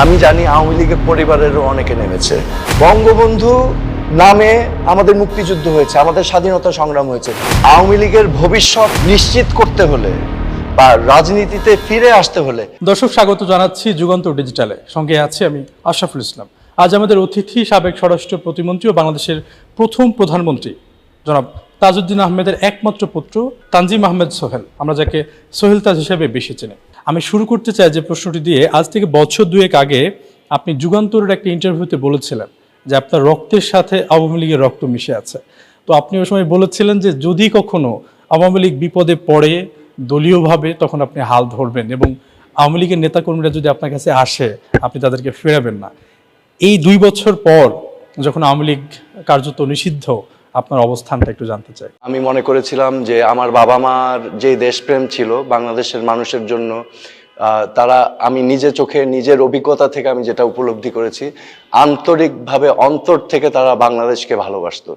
আমি জানি আওয়ামী লীগের পরিবারেরও অনেকে নেমেছে। বঙ্গবন্ধু নামে আমাদের মুক্তিযুদ্ধ হয়েছে, আমাদের স্বাধীনতা সংগ্রাম হয়েছে। আওয়ামী লীগের ভবিষ্যৎ নিশ্চিত করতে হলে বা রাজনীতিতে ফিরে আসতে হলে। দর্শক স্বাগত জানাচ্ছি যুগান্তর ডিজিটালে, সঙ্গে আছি আমি আশরাফুল ইসলাম। আজ আমাদের অতিথি সাবেক স্বরাষ্ট্র প্রতিমন্ত্রী ও বাংলাদেশের প্রথম প্রধানমন্ত্রী জনাব তাজউদ্দিন আহমেদের একমাত্র পুত্র তানজিম আহমেদ সোহেল, আমরা যাকে সোহেল তাজ হিসেবে বেশি চিনি। আমি শুরু করতে চাই যে প্রশ্নটি দিয়ে, আজ থেকে বছর দুয়েক আগে আপনি যুগান্তরের একটা ইন্টারভিউতে বলেছিলেন যে আপনার রক্তের সাথে আওয়ামী লীগের রক্ত মিশে আছে। তো আপনি ওই সময় বলেছিলেন যে যদি কখনো আওয়ামী লীগ বিপদে পড়ে দলীয়ভাবে তখন আপনি হাল ধরবেন এবং আওয়ামী লীগের নেতাকর্মীরা যদি আপনার কাছে আসে আপনি তাদেরকে ফেরাবেন না। এই 2 বছর পর যখন আওয়ামী লীগ কার্যত নিষিদ্ধ, আপনার অবস্থানটা একটু জানতে চাই। আমি মনে করেছিলাম যে আমার বাবা মার যে দেশপ্রেম ছিল বাংলাদেশের মানুষের জন্য, তারা, আমি নিজে চোখে নিজের অভিজ্ঞতা থেকে আমি যেটা উপলব্ধি করেছি, আন্তরিকভাবে অন্তর থেকে তারা বাংলাদেশকে ভালোবাসতো।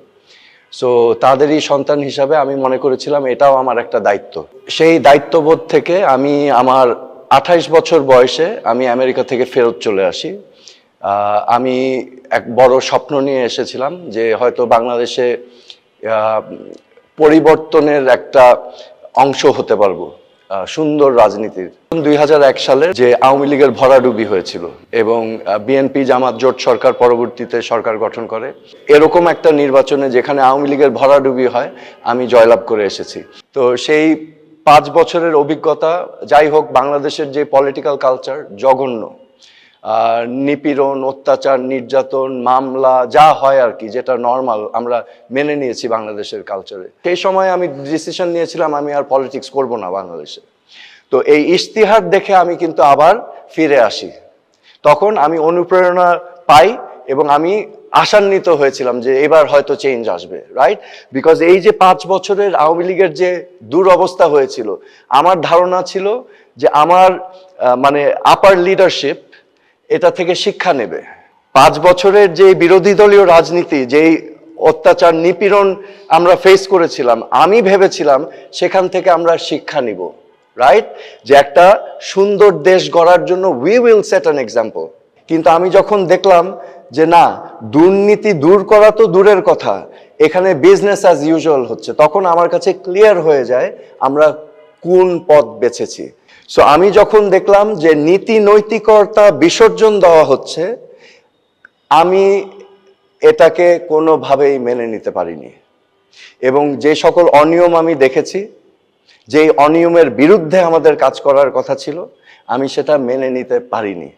সো তাদেরই সন্তান হিসাবে আমি মনে করেছিলাম এটাও আমার একটা দায়িত্ব। সেই দায়িত্ববোধ থেকে আমি আমার 28 বছর বয়সে আমি আমেরিকা থেকে ফেরত চলে আসি। আমি এক বড় স্বপ্ন নিয়ে এসেছিলাম যে হয়তো বাংলাদেশে পরিবর্তনের একটা অংশ হতে পারবো, সুন্দর রাজনীতির। 2001 সালে যে আওয়ামী লীগের ভরাডুবি হয়েছিল এবং বিএনপি জামাত জোট সরকার পরবর্তীতে সরকার গঠন করে, এরকম একটা নির্বাচনে যেখানে আওয়ামী লীগের ভরাডুবি হয় আমি জয়লাভ করে এসেছি। তো সেই 5 বছরের অভিজ্ঞতা, যাই হোক, বাংলাদেশের যে পলিটিক্যাল কালচার জঘন্য, নিপীড়ন, অত্যাচার, নির্যাতন, মামলা যা হয় আর কি, যেটা নর্মাল আমরা মেনে নিয়েছি বাংলাদেশের কালচারে। সেই সময় আমি ডিসিশন নিয়েছিলাম আমি আর পলিটিক্স করব না বাংলাদেশে। তো এই ইশতিহার দেখে আমি কিন্তু আবার ফিরে আসি। তখন আমি অনুপ্রেরণা পাই এবং আমি আশান্বিত হয়েছিলাম যে এবার হয়তো চেঞ্জ আসবে, রাইট? বিকজ এই যে 5 বছরের আওয়ামী লীগের যে দুরবস্থা হয়েছিল, আমার ধারণা ছিল যে আমার মানে আপার লিডারশিপ এটা থেকে শিক্ষা নেবে। 5 বছরের যে বিরোধী দলীয় রাজনীতি, যেই অত্যাচার নিপীড়ন আমরা ফেস করেছিলাম, আমি ভেবেছিলাম সেখান থেকে আমরা শিক্ষা নিব, রাইট? যে একটা সুন্দর দেশ গড়ার জন্য we will set an example. কিন্তু আমি যখন দেখলাম যে না, দুর্নীতি দূর করা তো দূরের কথা, এখানে বিজনেস অ্যাজ ইউজুয়াল হচ্ছে, তখন আমার কাছে ক্লিয়ার হয়ে যায় আমরা কোন পথ বেছেছি। সো আমি যখন দেখলাম যে নীতি নৈতিকতা বিসর্জন দেওয়া হচ্ছে, আমি এটাকে কোনোভাবেই মেনে নিতে পারিনি। এবং যে সকল অনিয়ম আমি দেখেছি, যেই অনিয়মের বিরুদ্ধে আমাদের কাজ করার কথা ছিল, আমি সেটা মেনে নিতে পারিনি।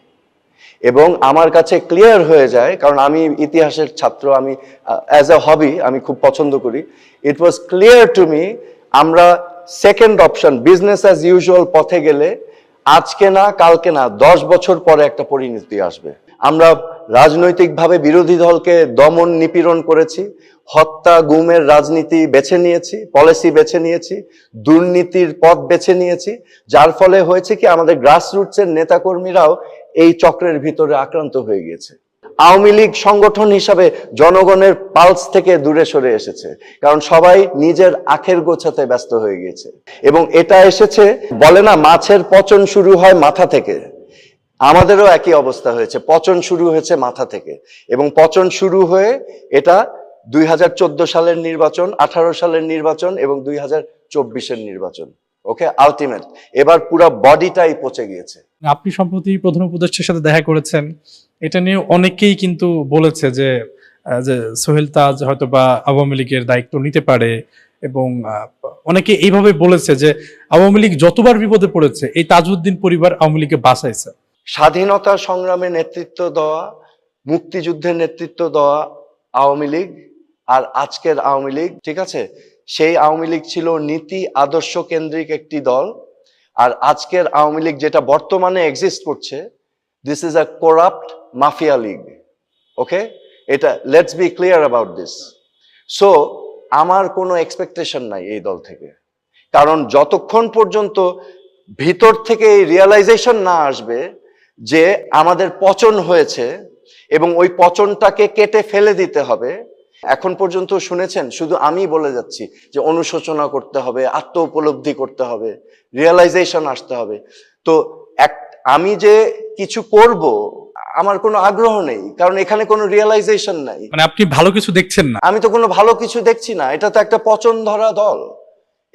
এবং আমার কাছে ক্লিয়ার হয়ে যায়, কারণ আমি ইতিহাসের ছাত্র, আমি অ্যাজ এ হবি আমি খুব পছন্দ করি। ইট ওয়াজ ক্লিয়ার টু মি, আমরা second option business as usual পথে গেলে আজকে না কালকে না 10 বছর পরে একটা পরিণতি আসবে। আমরা রাজনৈতিকভাবে বিরোধী দলকে দমন নিপীড়ন করেছি, হত্যা গুমের রাজনীতি বেছে নিয়েছি, পলিসি বেছে নিয়েছি, দুর্নীতির পথ বেছে নিয়েছি, যার ফলে হয়েছে কি আমাদের গ্রাসরুটসের নেতাকর্মীরাও এই চক্রের ভিতরে আক্রান্ত হয়ে গিয়েছে। আওয়ামী লীগ সংগঠন হিসাবে জনগণের পালস থেকে দূরে সরে এসেছে, কারণ সবাই নিজের আখের গোছাতে ব্যস্ত হয়ে গিয়েছে। এবং এটা এসেছে, বলে না মাছের পচন শুরু হয় মাথা থেকে, আমাদেরও একই অবস্থা হয়েছে, পচন শুরু হয়েছে মাথা থেকে। এবং পচন শুরু হয়ে এটা 2014 সালের নির্বাচন, 18 সালের নির্বাচন এবং 2024-এর নির্বাচন, ওকে, আলটিমেট এবার পুরো বডিটাই পচে গিয়েছে। আপনি সম্প্রতি প্রধান উপদেষ্টার সাথে দেখা করেছেন, এটা নিয়ে অনেকেই কিন্তু বলেছে যে সোহেল তাজ হয়তো বা আওয়ামী লীগের দায়িত্ব নিতে পারে, এবং অনেকে এইভাবে বলেছে যে আওয়ামী লীগ যতবার বিপদে পড়েছে এই তাজউদ্দিন পরিবার আওয়ামী লীগকে বাঁচাইছে। স্বাধীনতা সংগ্রামে নেতৃত্ব দেওয়া, মুক্তিযুদ্ধের নেতৃত্ব দেওয়া আওয়ামী লীগ আর আজকের আওয়ামী লীগ, ঠিক আছে, সেই আওয়ামী লীগ ছিল নীতি আদর্শ কেন্দ্রিক একটি দল। আর আজকের আওয়ামী লীগ যেটা বর্তমানে এক্সিস্ট করছে, this is a corrupt mafia league, okay? এটা let's be clear about this. So আমার কোনো এক্সপেকটেশন নাই এই দল থেকে, কারণ যতক্ষণ পর্যন্ত ভিতর থেকে এই রিয়েলাইজেশন না আসবে যে আমাদের পচন হয়েছে এবং ওই পচনটাকে কেটে ফেলে দিতে হবে। এখন পর্যন্ত শুনেছেন শুধু আমি বলে যাচ্ছি যে অনুশোচনা করতে হবে, আত্ম উপলব্ধি করতে হবে, রিয়েলাইজেশন আসতে হবে। তো আমি যে কিছু করব, আমার কোনো আগ্রহ নেই, কারণ এখানে কোনো রিয়েলাইজেশন নাই। মানে আপনি ভালো কিছু দেখছেন না? আমি তো কোনো ভালো কিছু দেখছি না। এটা তো একটা পচন ধরা দল,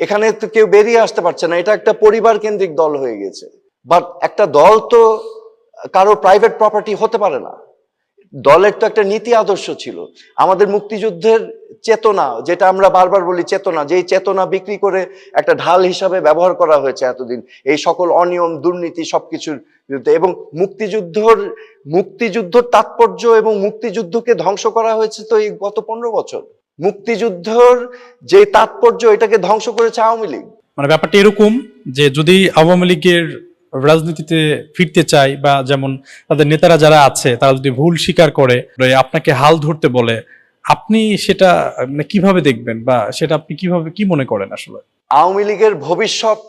এখানে তো কেউ বেরিয়ে আসতে পারছে না। এটা একটা পরিবার কেন্দ্রিক দল হয়ে গেছে। বাট একটা দল তো কারো প্রাইভেট প্রপার্টি হতে পারে না। দলের তো একটা নীতি আদর্শ ছিল। আমাদের মুক্তিযুদ্ধের চেতনা, যেটা আমরা বারবার বলি চেতনা, যেই চেতনা বিক্রি করে একটা ঢাল হিসাবে ব্যবহার করা হয়েছে এতদিন এই সকল অনিয়ম দুর্নীতি সবকিছুর বিরুদ্ধে। এবং মুক্তিযুদ্ধর তাৎপর্য এবং মুক্তিযুদ্ধকে ধ্বংস করা হয়েছে তো এই গত 15 বছর। মুক্তিযুদ্ধর যে তাৎপর্য, এটাকে ধ্বংস করেছে আওয়ামী লীগ। মানে ব্যাপারটা এরকম যে যদি আওয়ামী লীগের রাজনীতিতে ফিরতে চায়, বা যেমন তাদের নেতারা যারা আছে তারা যদি ভুল স্বীকার করে আপনাকে হাল ধরতে বলে, আপনি সেটা মানে কিভাবে দেখবেন, বা সেটা আপনি কিভাবে কি মনে করেন আসলে? আওয়ামী লীগের ভবিষ্যৎ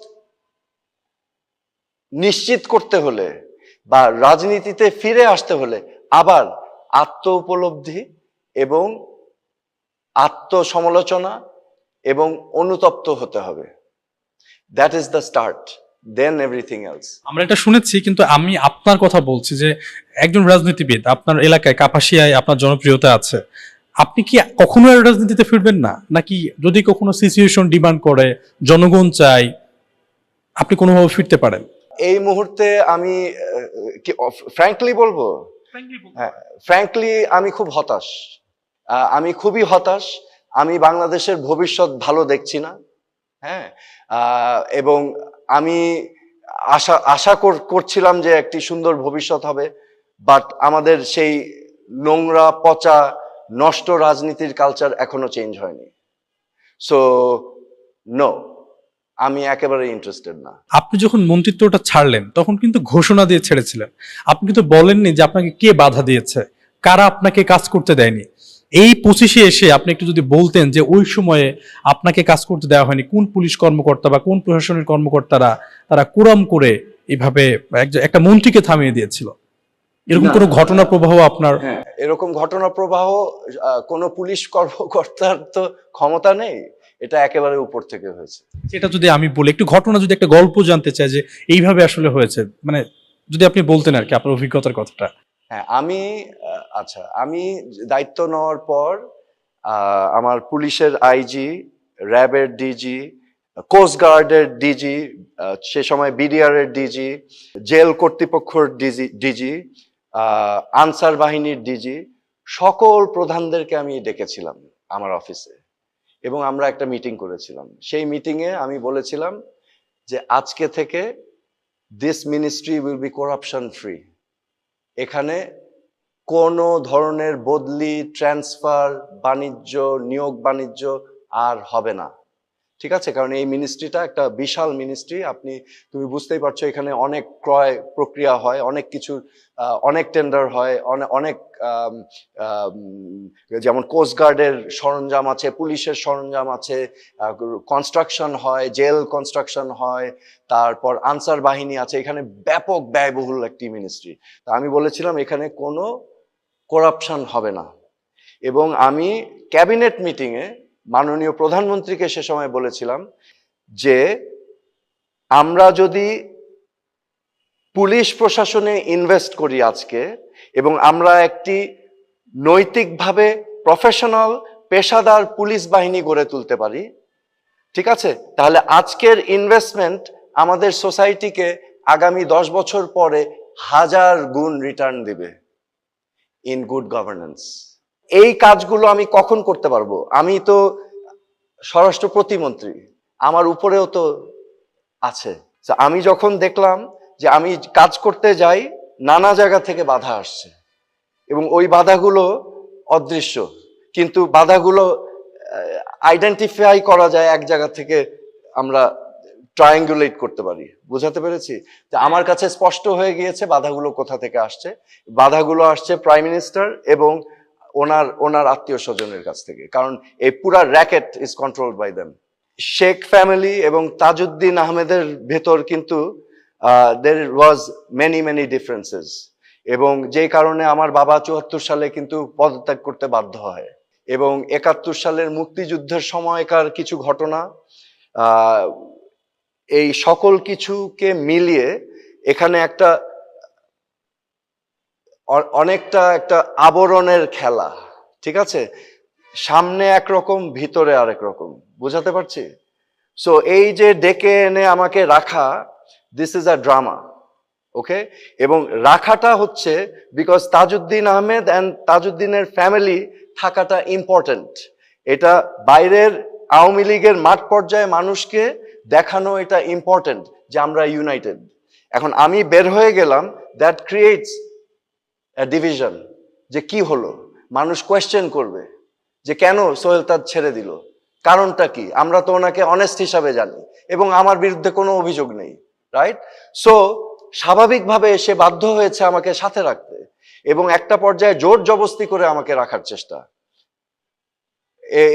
নিশ্চিত করতে হলে বা রাজনীতিতে ফিরে আসতে হলে আবার আত্ম উপলব্ধি এবং আত্মসমালোচনা এবং অনুতপ্ত হতে হবে। That is the start, then everything else. আমরা এটা শুনেছি, কিন্তু আমি আপনার কথা বলছি যে একজন রাজনীতিবিদ, আপনার এলাকায় কাপাসিয়ায় আপনার জনপ্রিয়তা আছে, আপনি কি কখনো আর রাজনীতিতে ফিরবেন না? নাকি যদি কখনো সিচুয়েশন ডিমান্ড করে, জনগণ চাই, আপনি কোনোভাবে ফিরতে পারেন? এই মুহূর্তে আমি ফ্র্যাঙ্কলি বলবো, হ্যাঁ, ফ্র্যাঙ্কলি আমি খুব হতাশ। আমি খুবই হতাশ। আমি বাংলাদেশের ভবিষ্যৎ ভালো দেখছি না। হ্যাঁ, এবং আমি আশা করছিলাম যে একটি সুন্দর ভবিষ্যৎ হবে, বাট আমাদের সেই নোংরা পচা নষ্ট রাজনীতির কালচার এখনো চেঞ্জ হয়নি। সো নো, আমি একেবারে ইন্টারেস্টেড না। আপনি যখন মন্ত্রিত্বটা ছাড়লেন তখন কিন্তু ঘোষণা দিয়ে ছেড়েছিলেন, আপনি কিন্তু বলেননি যে আপনাকে কে বাধা দিয়েছে, কারা আপনাকে কাজ করতে দেয়নি। এই 25-এ এসে আপনি একটু যদি বলতেন যে ওই সময়ে আপনাকে কাজ করতে দেওয়া হয়নি, কোন পুলিশ কর্মকর্তা বা কোন প্রশাসনের কর্মকর্তারা তারা কুরাম করে এইভাবে একটা মন্ত্রীকে থামিয়ে দিয়েছিল, এরকম কোনো ঘটনা প্রবাহ আপনার? হ্যাঁ, এরকম ঘটনা প্রবাহ কোনো পুলিশ কর্মকর্তার তো ক্ষমতা নেই, এটা একেবারে উপর থেকে হয়েছে। সেটা যদি আমি বলি, একটু ঘটনা, যদি একটা গল্প জানতে চাই যে এইভাবে আসলে হয়েছে, মানে যদি আপনি বলতেন আর কি আপনার অভিজ্ঞতার কথাটা। হ্যাঁ, আচ্ছা, আমি দায়িত্ব নেওয়ার পর আমার পুলিশের আইজি, র্যাবের ডিজি, কোস্টগার্ডের ডিজি, সে সময় বিডিআর এর ডিজি, জেল কর্তৃপক্ষের ডিজি, আনসার বাহিনীর ডিজি, সকল প্রধানদেরকে আমি ডেকেছিলাম আমার অফিসে এবং আমরা একটা মিটিং করেছিলাম। সেই মিটিংয়ে আমি বলেছিলাম যে আজকে থেকে this ministry will be corruption free. এখানে কোনো ধরনের বদলি, ট্রান্সফার, বাণিজ্য, নিয়োগ বাণিজ্য আর হবে না। ঠিক আছে, কারণ এই মিনিস্ট্রিটা একটা বিশাল মিনিস্ট্রি। তুমি বুঝতেই পারছো, এখানে অনেক ক্রয় প্রক্রিয়া হয়, অনেক কিছু, অনেক টেন্ডার হয়, অনেক যেমন কোস্টগার্ডের সরঞ্জাম আছে, পুলিশের সরঞ্জাম আছে, কনস্ট্রাকশন হয়, জেল কনস্ট্রাকশন হয়, তারপর আনসার বাহিনী আছে। এখানে ব্যাপক ব্যয়বহুল একটি মিনিস্ট্রি। তা আমি বলেছিলাম এখানে কোনো করাপশন হবে না। এবং আমি ক্যাবিনেট মিটিংয়ে মাননীয় প্রধানমন্ত্রীকে সে সময় বলেছিলাম যে আমরা যদি পুলিশ প্রশাসনে ইনভেস্ট করি আজকে, এবং আমরা একটি নৈতিকভাবে প্রফেশনাল পেশাদার পুলিশ বাহিনী গড়ে তুলতে পারি, ঠিক আছে, তাহলে আজকের ইনভেস্টমেন্ট আমাদের সোসাইটিকে আগামী 10 বছর পরে 1000 গুণ রিটার্ন দিবে ইন গুড গভর্নেন্স। এই কাজগুলো আমি কখন করতে পারবো? আমি তো স্বরাষ্ট্র প্রতিমন্ত্রী, আমার উপরেও তো আছে। আমি যখন দেখলাম যে আমি কাজ করতে যাই, নানা জায়গা থেকে বাধা আসছে এবং ওই বাধাগুলো অদৃশ্য, কিন্তু বাধাগুলো আইডেন্টিফাই করা যায় এক জায়গা থেকে, আমরা ট্রায়াঙ্গুলেট করতে পারি। বুঝাতে পেরেছি? যে আমার কাছে স্পষ্ট হয়ে গিয়েছে বাধাগুলো কোথা থেকে আসছে। বাধাগুলো আসছে প্রাইম মিনিস্টার এবং ওনার আত্মীয় স্বজনের কাছ থেকে, কারণ এই পুরা racket is controlled by them. Sheikh family এবং তাজউদ্দিন আহমেদের ভেতর কিন্তু there was many differences, এবং যেই কারণে আমার বাবা 74 সালে কিন্তু পদত্যাগ করতে বাধ্য হয়, এবং 71 সালের মুক্তিযুদ্ধের সময়কার কিছু ঘটনা, এই সকল কিছুকে মিলিয়ে এখানে একটা অনেকটা একটা আবরণের খেলা, ঠিক আছে? সামনে একরকম, ভিতরে আরেক রকম, বুঝাতে পারছি? সো এই যে ডেকে এনে আমাকে রাখা, this is a drama, okay? এবং রাখাটা হচ্ছে বিকজ তাজউদ্দিন আহমেদ অ্যান্ড তাজউদ্দিনের ফ্যামিলি থাকাটা ইম্পর্টেন্ট। এটা বাইরের আওয়ামী লীগের মাঠ পর্যায়ে মানুষকে দেখানো এটা ইম্পর্টেন্ট যে আমরা ইউনাইটেড। এখন আমি বের হয়ে গেলাম, দ্যাট ক্রিয়েটস ডিভিশন, যে কি হলো, মানুষ কোয়েশ্চেন করবে যে কেন সোহেল তাজ ছেড়ে দিল, কারণটা কি? আমরা তো ওনাকে অনেস্ট হিসাবে জানি এবং আমার বিরুদ্ধে কোনো অভিযোগ নেই, রাইট? সো স্বাভাবিকভাবে সে বাধ্য হয়েছে আমাকে সাথে রাখতে এবং একটা পর্যায়ে জোর জবস্তি করে আমাকে রাখার চেষ্টা।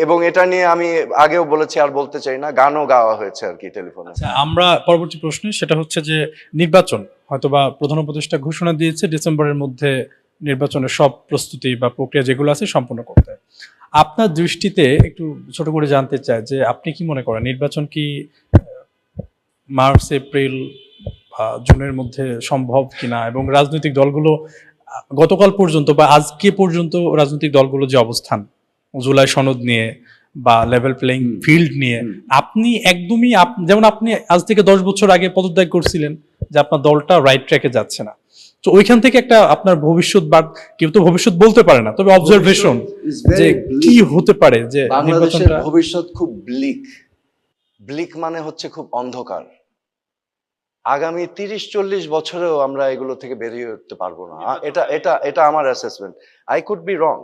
এবং এটা নিয়ে আমি আগেও বলেছি, আর বলতে চাই না, গানও গাওয়া হয়েছে আর কি টেলিফোনে। আচ্ছা, আমরা পরবর্তী প্রশ্নে সেটা হচ্ছে যে নির্বাচন হয়তোবা প্রধান উপদেষ্টা ঘোষণা দিয়েছে ডিসেম্বরের মধ্যে নির্বাচনের সব প্রস্তুতি বা প্রক্রিয়া যেগুলো আছে সম্পূর্ণ করতে। আপনার দৃষ্টিতে একটু ছোট করে জানতে চাই যে আপনি কি মনে করেন নির্বাচন কি মার্চ এপ্রিল বা জুনের মধ্যে সম্ভব কিনা, এবং রাজনৈতিক দলগুলো গতকাল পর্যন্ত বা আজকে পর্যন্ত রাজনৈতিক দলগুলো যে অবস্থান জুলাই সনদ নিয়ে বা লেভেল প্লেইং ফিল্ড নিয়ে, আপনি একদমই যেমন আপনি আজ থেকে 10 বছর আগে পদত্যাগ করছিলেন যে আপনার দলটা রাইট ট্র্যাকে যাচ্ছে না, তো ওইখান থেকে একটা আপনার ভবিষ্যৎ বা কেউ তো ভবিষ্যৎ বলতে পারে না, তবে অবজারভেশন যে কি হতে পারে যে বাংলাদেশের ভবিষ্যৎ খুব ব্লিক। ব্লিক মানে হচ্ছে খুব অন্ধকার। আগামী 30-40 বছরেও আমরা এগুলো থেকে বেরিয়ে উঠতে পারবো না। এটা এটা এটা আমার assessment. I could be wrong.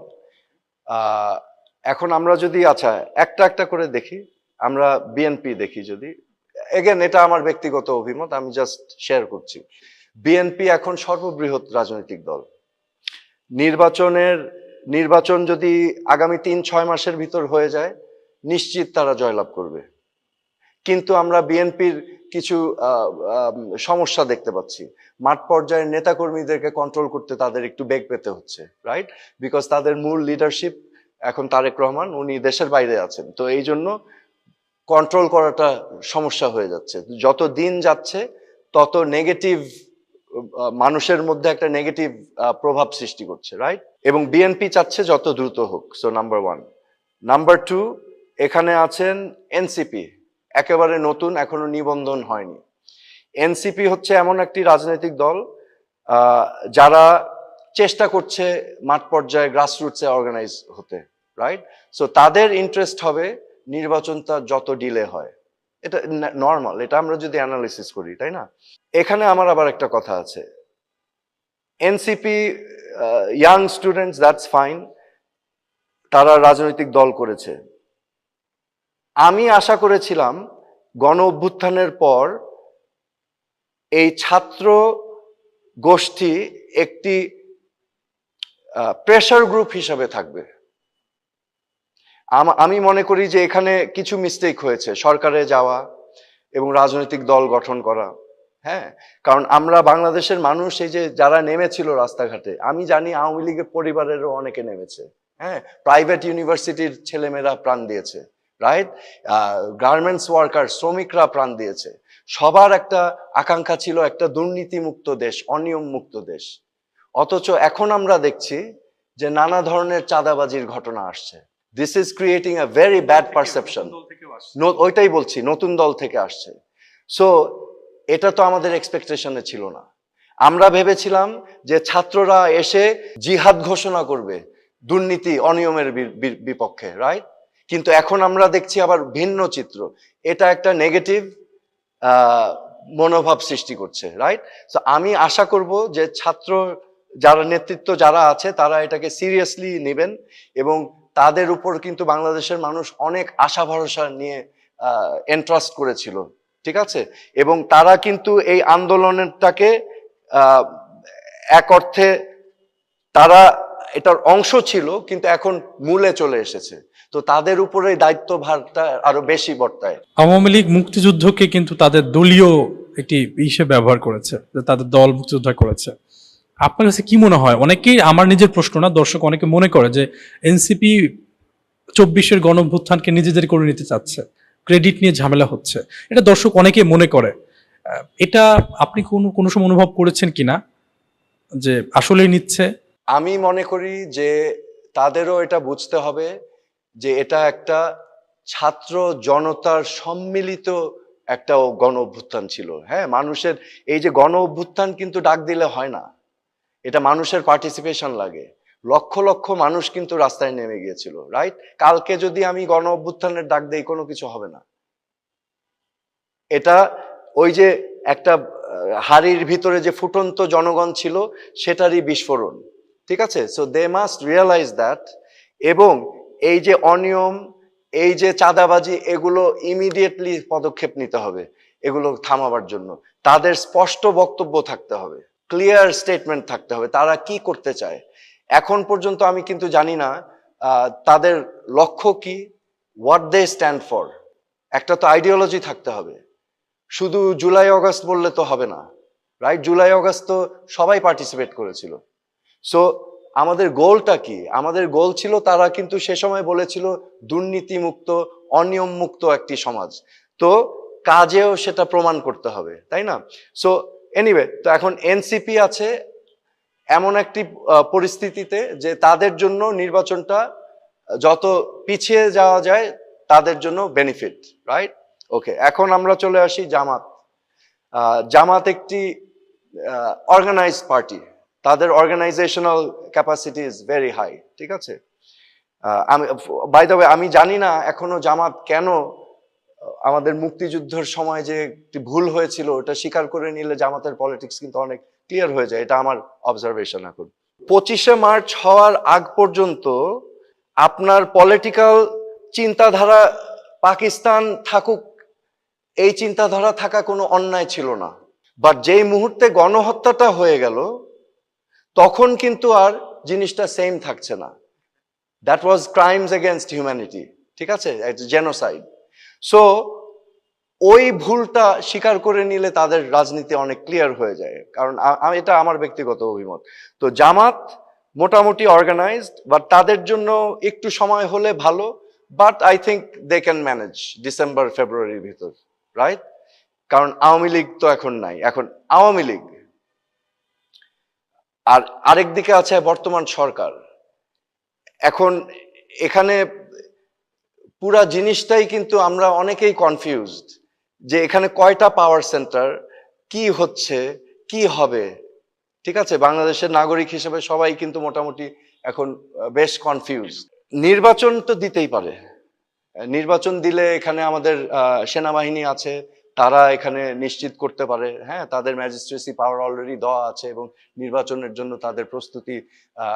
এখন আমরা যদি আচ্ছা একটা একটা করে দেখি, আমরা বিএনপি দেখি যদি, এগেন এটা আমার ব্যক্তিগত অভিমত, আমি জাস্ট শেয়ার করছি। বিএনপি এখন সর্ববৃহৎ রাজনৈতিক দল। নির্বাচন যদি আগামী 3-6 মাসের ভিতর হয়ে যায়, নিশ্চিত তারা জয়লাভ করবে। কিন্তু আমরা বিএনপির কিছু সমস্যা দেখতে পাচ্ছি। মাঠ পর্যায়ের নেতাকর্মীদেরকে কন্ট্রোল করতে তাদের একটু বেগ পেতে হচ্ছে, রাইট? বিকজ তাদের মূল লিডারশিপ এখন তারেক রহমান, উনি দেশের বাইরে আছেন, তো এই জন্য কন্ট্রোল করাটা সমস্যা হয়ে যাচ্ছে। যত দিন যাচ্ছে তত নেগেটিভ, মানুষের মধ্যে একটা নেগেটিভ প্রভাব সৃষ্টি করছে, রাইট? এবং বিএনপি চাচ্ছে যত দ্রুত হোক। So number 1। নাম্বার 2, এখানে আছেন এনসিপি, একেবারে নতুন, এখনো নিবন্ধন হয়নি। এনসিপি হচ্ছে এমন একটি রাজনৈতিক দল যারা চেষ্টা করছে মাঠ পর্যায়ে গ্রাসরুটসে অর্গানাইজ হতে, রাইট? সো তাদের ইন্টারেস্ট হবে নির্বাচনটা যত ডিলে হয়। এটা নর্মাল, এটা আমরা যদি অ্যানালিসিস করি, তাই না? এখানে আমার আবার একটা কথা আছে, NCP young students, that's fine, তারা রাজনৈতিক দল করেছে। আমি আশা করেছিলাম গণ অভ্যুত্থানের পর এই ছাত্র গোষ্ঠী একটি প্রেসার গ্রুপ হিসাবে থাকবে। আমি মনে করি যে এখানে কিছু মিস্টেক হয়েছে, সরকারে যাওয়া এবং রাজনৈতিক দল গঠন করা। হ্যাঁ, কারণ আমরা বাংলাদেশের মানুষ, এই যে যারা নেমেছিল রাস্তাঘাটে, আমি জানি আওয়ামী লীগের পরিবারেরও অনেকে নেমেছে। হ্যাঁ, প্রাইভেট ইউনিভার্সিটির ছেলেমেয়েরা প্রাণ দিয়েছে, রাইট? গার্মেন্টস ওয়ার্কার, শ্রমিকরা প্রাণ দিয়েছে। সবার একটা আকাঙ্ক্ষা ছিল একটা দুর্নীতিমুক্ত দেশ, অনিয়ম মুক্ত দেশ। অথচ এখন আমরা দেখছি যে নানা ধরনের চাঁদাবাজির ঘটনা আসছে। This is creating a very bad perception. ওইটাই বলছি, নতুন দল থেকে আসছে। সো এটা তো আমাদের এক্সপেকটেশনে ছিল না। আমরা ভেবেছিলাম যে ছাত্ররা এসে জিহাদ ঘোষণা করবে দুর্নীতি অনিয়মের বিপক্ষে, রাইট? কিন্তু এখন আমরা দেখছি আবার ভিন্ন চিত্র। এটা একটা নেগেটিভ মনোভাব সৃষ্টি করছে, রাইট? সো আমি আশা করব যে ছাত্র যারা নেতৃত্ব যারা আছে তারা এটাকে সিরিয়াসলি নেবেন এবং তাদের উপর কিন্তু বাংলাদেশের মানুষ অনেক আশা ভরসা নিয়ে এন্ট্রাস্ট করেছিল, ঠিক আছে? এবং তারা কিন্তু এই আন্দোলনটাকে এক অর্থে তারা এটার অংশ ছিল, কিন্তু এখন মূলে চলে এসেছে, তো তাদের উপরে দায়িত্ব ভারটা আরো বেশি বর্তায়। আওয়ামী লীগ মুক্তিযুদ্ধকে কিন্তু তাদের দলীয় একটি হিসেবে ব্যবহার করেছে, যে তাদের দল মুক্তিযোদ্ধা করেছে। আপনার কাছে কি মনে হয়, অনেকেই, আমার নিজের প্রশ্ন না, দর্শক অনেকে মনে করে যে এনসিপি 24-এর গণ অভ্যুত্থানকে নিজেদের করে নিতে চাচ্ছে, ক্রেডিট নিয়ে ঝামেলা হচ্ছে, এটা দর্শক অনেকে মনে করে। এটা আপনি কোনো সময় অনুভব করেছেন কিনা? যে আসলেই নিচ্ছে? আমি মনে করি যে তাদেরও এটা বুঝতে হবে যে এটা একটা ছাত্র জনতার সম্মিলিত একটা গণ অভ্যুত্থান ছিল। হ্যাঁ, মানুষের এই যে গণ অভ্যুত্থান কিন্তু ডাক দিলে হয় না, এটা মানুষের পার্টিসিপেশন লাগে। লক্ষ লক্ষ মানুষ কিন্তু রাস্তায় নেমে গিয়েছিল, রাইট? কালকে যদি আমি গণ অভ্যুত্থানের ডাক দেই, কোনো কিছু হবে না। এটা ওই যে একটা হাড়ির ভিতরে যে ফুটন্ত জনগণ ছিল, সেটারই বিস্ফোরণ। ঠিক আছে? So they must realise that. এবং এই যে অনিয়ম, এই যে চাঁদাবাজি, এগুলো ইমিডিয়েটলি পদক্ষেপ নিতে হবে এগুলো থামাবার জন্য। তাদের স্পষ্ট বক্তব্য থাকতে হবে, ক্লিয়ার স্টেটমেন্ট থাকতে হবে তারা কি করতে চায়। এখন পর্যন্ত আমি কিন্তু জানি না তাদের লক্ষ্য কি, হোয়াট দে স্ট্যান্ড ফর। একটা তো আইডিওলজি থাকতে হবে। শুধু জুলাই অগাস্ট বললে তো হবে না, রাইট? জুলাই অগাস্ট তো সবাই পার্টিসিপেট করেছিল। সো আমাদের গোলটা কি? আমাদের গোল ছিল, তারা কিন্তু সে সময় বলেছিল দুর্নীতিমুক্ত, অনিয়ম মুক্ত একটি সমাজ। তো কাজেও সেটা প্রমাণ করতে হবে, তাই না? সো এনিওয়ে, তো এখন এনসিপি আছে এমন একটি পরিস্থিতিতে যে তাদের জন্য নির্বাচনটা যত পিছিয়ে যাওয়া যায় তাদের জন্য বেনিফিট, রাইট? ওকে, এখন আমরা চলে আসি জামাত। জামাত একটি অর্গানাইজড পার্টি, তাদের organisational capacity is very high. ঠিক আছে? আমি বাই দ্য ওয়ে, আমি জানি না এখনো জামাত কেন আমাদের মুক্তিযুদ্ধের সময় যে একটি ভুল হয়েছিল ওটা স্বীকার করে নিলে জামাতের পলিটিক্স কিন্তু অনেক ক্লিয়ার হয়ে যায়। এটা আমার অবজারভেশন। এখন 25শে মার্চ হওয়ার আগ পর্যন্ত আপনার পলিটিক্যাল চিন্তাধারা পাকিস্তান থাকুক, এই চিন্তাধারা থাকা কোনো অন্যায় ছিল না। বাট যেই মুহূর্তে গণহত্যাটা হয়ে গেল, তখন কিন্তু আর জিনিসটা সেম থাকছে না। That was crimes against humanity. ঠিক আছে? জেনোসাইড। সো ওই ভুলটা স্বীকার করে নিলে তাদের রাজনীতি অনেক ক্লিয়ার হয়ে যায়। কারণ এটা আমার ব্যক্তিগত অভিমত। তো জামাত মোটামুটি অর্গানাইজড, বাট তাদের জন্য একটু সময় হলে ভালো। But I think they can manage December ফেব্রুয়ারির ভিতর, রাইট? কারণ আওয়ামী লীগ তো এখন নাই। এখন আওয়ামী লীগ আর আরেক দিকে আছে বর্তমান সরকার। এখন এখানে পুরা জিনিসটাই কিন্তু আমরা অনেকেই কনফিউজড যে এখানে কয়টা পাওয়ার সেন্টার, কি হচ্ছে, কি হবে। ঠিক আছে? বাংলাদেশের নাগরিক হিসেবে সবাই কিন্তু মোটামুটি এখন বেশ কনফিউজড। নির্বাচন তো দিতেই পারে, নির্বাচন দিলে এখানে আমাদের সেনাবাহিনী আছে, তারা এখানে নিশ্চিত করতে পারে। হ্যাঁ, তাদের ম্যাজিস্ট্রেসি পাওয়ার অলরেডি দেওয়া আছে এবং নির্বাচনের জন্য তাদের প্রস্তুতি,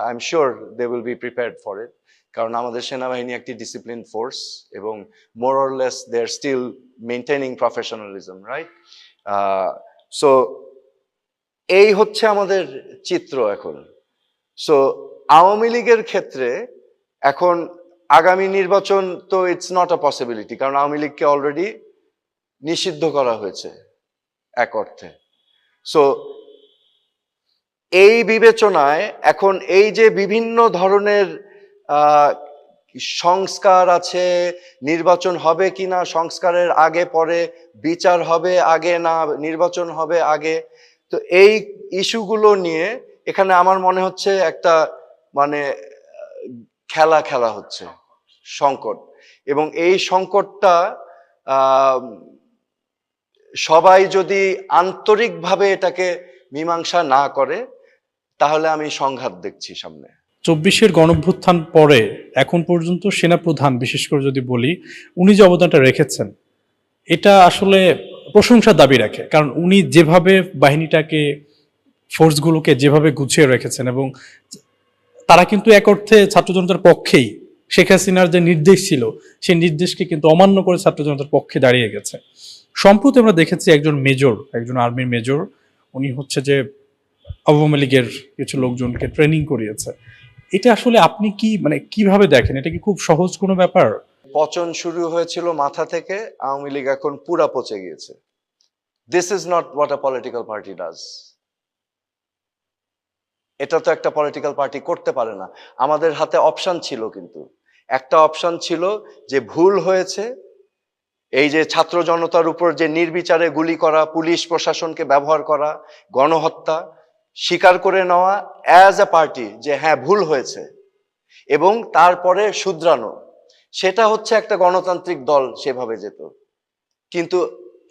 I am sure they will be prepared for it. কারণ আমাদের সেনাবাহিনী একটি ডিসিপ্লিন ফোর্স এবং more or less they are still maintaining professionalism, right? So এই হচ্ছে আমাদের চিত্র এখন। সো আওয়ামী লীগের ক্ষেত্রে এখন আগামী নির্বাচন তো ইটস নট আ পসিবিলিটি, কারণ আওয়ামী লীগকে অলরেডি নিষিদ্ধ করা হয়েছে এক অর্থে। সো এই বিবেচনায় এখন এই যে বিভিন্ন ধরনের সংস্কার আছে, নির্বাচন হবে কিনা, সংস্কারের আগে পরে, বিচার হবে আগে না নির্বাচন হবে আগে, তো এই ইস্যুগুলো নিয়ে এখানে আমার মনে হচ্ছে একটা মানে খেলা খেলা হচ্ছে, সংকট। এবং এই সংকটটা সবাই যদি আন্তরিকভাবে এটাকে মীমাংসা না করে, তাহলে আমি সংঘাত দেখছি সামনে। 24-এর গণঅভ্যুত্থান পরে এখন পর্যন্ত সেনাপ্রধান, বিশেষ করে যদি বলি, উনি যে অবদানটা রেখেছেন এটা আসলে প্রশংসার দাবি রাখে। কারণ উনি যেভাবে বাহিনীটাকে, ফোর্সগুলোকে যেভাবে গুছিয়ে রেখেছেন, এবং তারা কিন্তু এক অর্থে ছাত্র জনতার পক্ষেই, শেখ হাসিনার যে নির্দেশ ছিল সেই নির্দেশকে কিন্তু অমান্য করে ছাত্র জনতার পক্ষে দাঁড়িয়ে গেছে। সম্প্রতি আমরা দেখেছি একজন মেজর, একজন আর্মির মেজর, উনি হচ্ছে যে আওয়ামী লীগের কিছু লোকজনকে ট্রেনিং করিয়েছে। এটা আসলে আপনি কি মানে কিভাবে দেখেন? এটা কি খুব সহজ কোনো ব্যাপার? পচন শুরু হয়েছিল মাথা থেকে, আওয়ামী লীগ এখন পুরা পচে গিয়েছে। This is not what a political party does. এটা তো একটা পলিটিক্যাল পার্টি করতে পারে না। আমাদের হাতে অপশন ছিল, কিন্তু একটা অপশন ছিল যে ভুল হয়েছে, এই যে ছাত্র জনতার উপর যে নির্বিচারে গুলি করা, পুলিশ প্রশাসনকে ব্যবহার করা, গণহত্যা, স্বীকার করে নেওয়া অ্যাজ এ পার্টি যে হ্যাঁ ভুল হয়েছে এবং তারপরে শুধরানো, সেটা হচ্ছে একটা গণতান্ত্রিক দল সেভাবে যেত। কিন্তু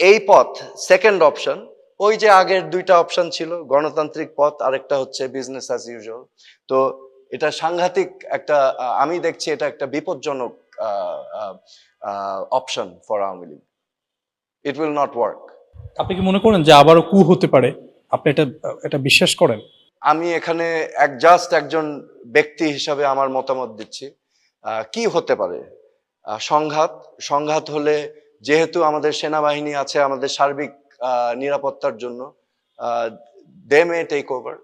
এই পথ, সেকেন্ড অপশন, ওই যে আগের দুইটা অপশন ছিল, গণতান্ত্রিক পথ আরেকটা হচ্ছে বিজনেস অ্যাজ ইউজুয়াল। তো এটা সাংঘাতিক একটা, আমি দেখছি এটা একটা বিপজ্জনক option for Awami League. It will not work. আপনি কি মনে করেন যে আবারও কু হতে পারে? আপনি এটা বিশ্বাস করেন? আমি এখানে জাস্ট একজন ব্যক্তি হিসাবে আমার মতামত দিচ্ছি। কি হতে পারে? সংঘাত হলে, যেহেতু আমাদের সেনাবাহিনী আছে আমাদের সার্বিক নিরাপত্তার জন্য, দে মে টেক ওভার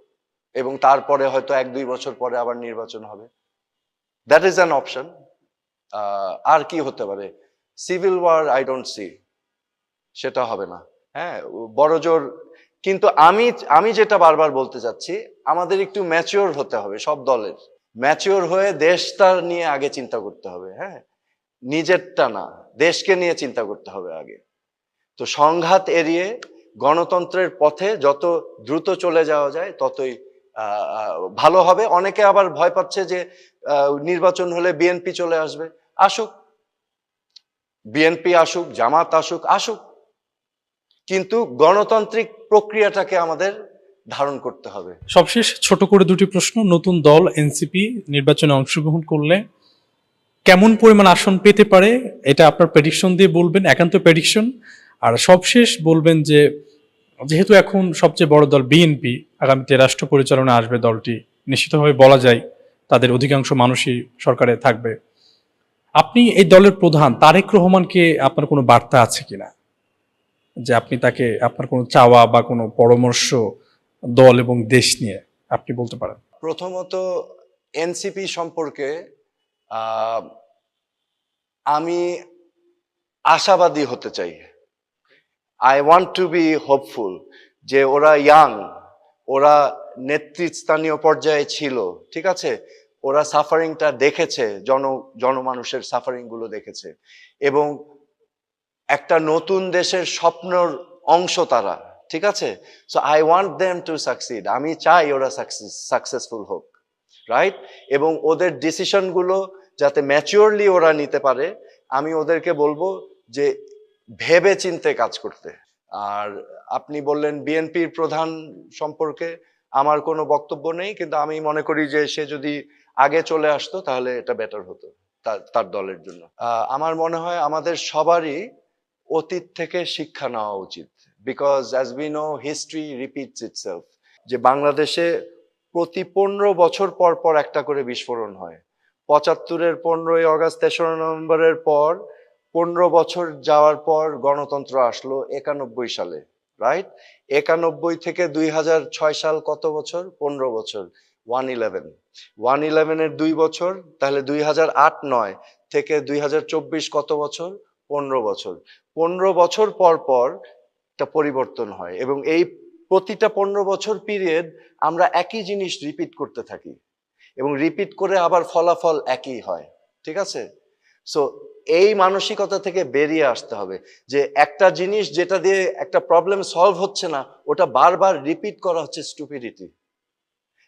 এবং তারপরে হয়তো 1-2 বছর পরে আবার নির্বাচন হবে। That is an option. আর কি হতে পারে? Civil war I don't see, সেটা হবে না। হ্যাঁ, বড় জোর। কিন্তু আমি যেটা বারবার বলতে চাচ্ছি, আমাদের একটু ম্যাচিওর হতে হবে, সব দলের ম্যাচিওর হয়ে দেশটা নিয়ে আগে চিন্তা করতে হবে। হ্যাঁ, নিজেরটা না, দেশকে নিয়ে চিন্তা করতে হবে আগে। তো সংঘাত এড়িয়ে গণতন্ত্রের পথে যত দ্রুত চলে যাওয়া যায় ততই ভালো হবে। অনেকে আবার ভয় পাচ্ছে যে নির্বাচন হলে বিএনপি চলে আসবে। আসুক, বিএনপি আসুক, জামাত আসুক, কিন্তু গণতান্ত্রিক প্রক্রিয়াটাকে আমাদের ধারণ করতে হবে। সবশেষ ছোট করে দুটি প্রশ্ন। নতুন দল এনসিপি নির্বাচনে অংশগ্রহণ করলে কেমন পরিমাণ আসন পেতে পারে, এটা আপনার প্রেডিকশন দিয়ে বলবেন, একান্ত প্রেডিকশন। আর সবশেষ বলবেন যে যেহেতু এখন সবচেয়ে বড় দল বিএনপি, আগামীতে রাষ্ট্র পরিচালনা আসবে দলটি, নিশ্চিতভাবে বলা যায় তাদের অধিকাংশ মানুষই সরকারে থাকবে। আপনি এই দলের প্রধান তারেক রহমানকে আপনার কোনো বার্তা আছে কিনা, যে আপনি তাকে আপনার কোনো চাওয়া বা কোনো পরামর্শ দল এবং দেশ নিয়ে আপনি বলতে পারেন? প্রথমত এনসিপি সম্পর্কে আমি আশাবাদী হতে চাই। I want to B hopeful যে ওরা ইয়াং, ওরা নেতৃস্থানীয় পর্যায়ে ছিল, ঠিক আছে, ওরা সাফারিংটা দেখেছে, জনমানুষের সাফারিং গুলো দেখেছে এবং একটা নতুন দেশের স্বপ্নর অংশ তারা, ঠিক আছে। So I want them to succeed. আমি চাই ওরা সাকসেসফুল হোক, রাইট? এবং ওদের ডিসিশন গুলো যাতে ম্যাচিওরলি ওরা নিতে পারে, আমি ওদেরকে বলবো যে ভেবে চিন্তে কাজ করতে। আর আপনি বললেন বিএনপির প্রধান সম্পর্কে আমার কোনো বক্তব্য নেই, কিন্তু আমি মনে করি যে সে যদি আগে চলে আসতো তাহলে এটা বেটার হতো তার দলের জন্য। আমার মনে হয় আমাদের সবারই অতীত থেকে শিক্ষা নেওয়া উচিত, because as we know history repeats itself. যে বাংলাদেশে প্রতি 15 বছর পর পর একটা করে বিস্ফোরণ হয়। 75-এর 15ই আগস্ট, 3রা নভেম্বরের পর 15 বছর যাওয়ার পর গণতন্ত্র আসলো 91 সালে, রাইট? 91 থেকে 2006 সাল কত বছর? 15 বছর। 111-এর 2 বছর, তাহলে 2008-9 থেকে 2024 কত বছর? 15 বছর। 15 বছর পর পর একটা পরিবর্তন হয় এবং এই প্রতিটা 15 বছর পিরিয়ড আমরা একই জিনিস রিপিট করতে থাকি এবং রিপিট করে আবার ফলাফল একই হয়, ঠিক আছে। সো এই মানসিকতা থেকে বেরিয়ে আসতে হবে যে একটা জিনিস যেটা দিয়ে একটা প্রবলেম সলভ হচ্ছে না, ওটা বারবার রিপিট করা হচ্ছে স্টুপিডিটি।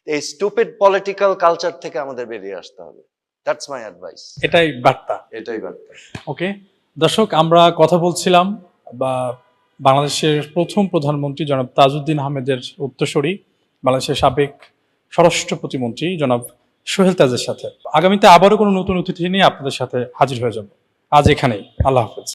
এই স্টুপিড পলিটিক্যাল কালচার থেকে আমাদের বেরিয়ে আসতে হবে। That's my advice. এটাই বার্তা। এটাই বার্তা। ওকে দর্শক, আমরা কথা বলছিলাম বাংলাদেশের প্রথম প্রধানমন্ত্রী জনাব তাজউদ্দিন আহমেদের উত্তরসূরি, বাংলাদেশের সাবেক স্বরাষ্ট্র প্রতিমন্ত্রী জনাব সোহেল তাজের সাথে। আগামীতে আবারও কোনো নতুন অতিথি নিয়ে আপনাদের সাথে হাজির হয়ে যাব। আজ এখানেই, আল্লাহ হাফেজ।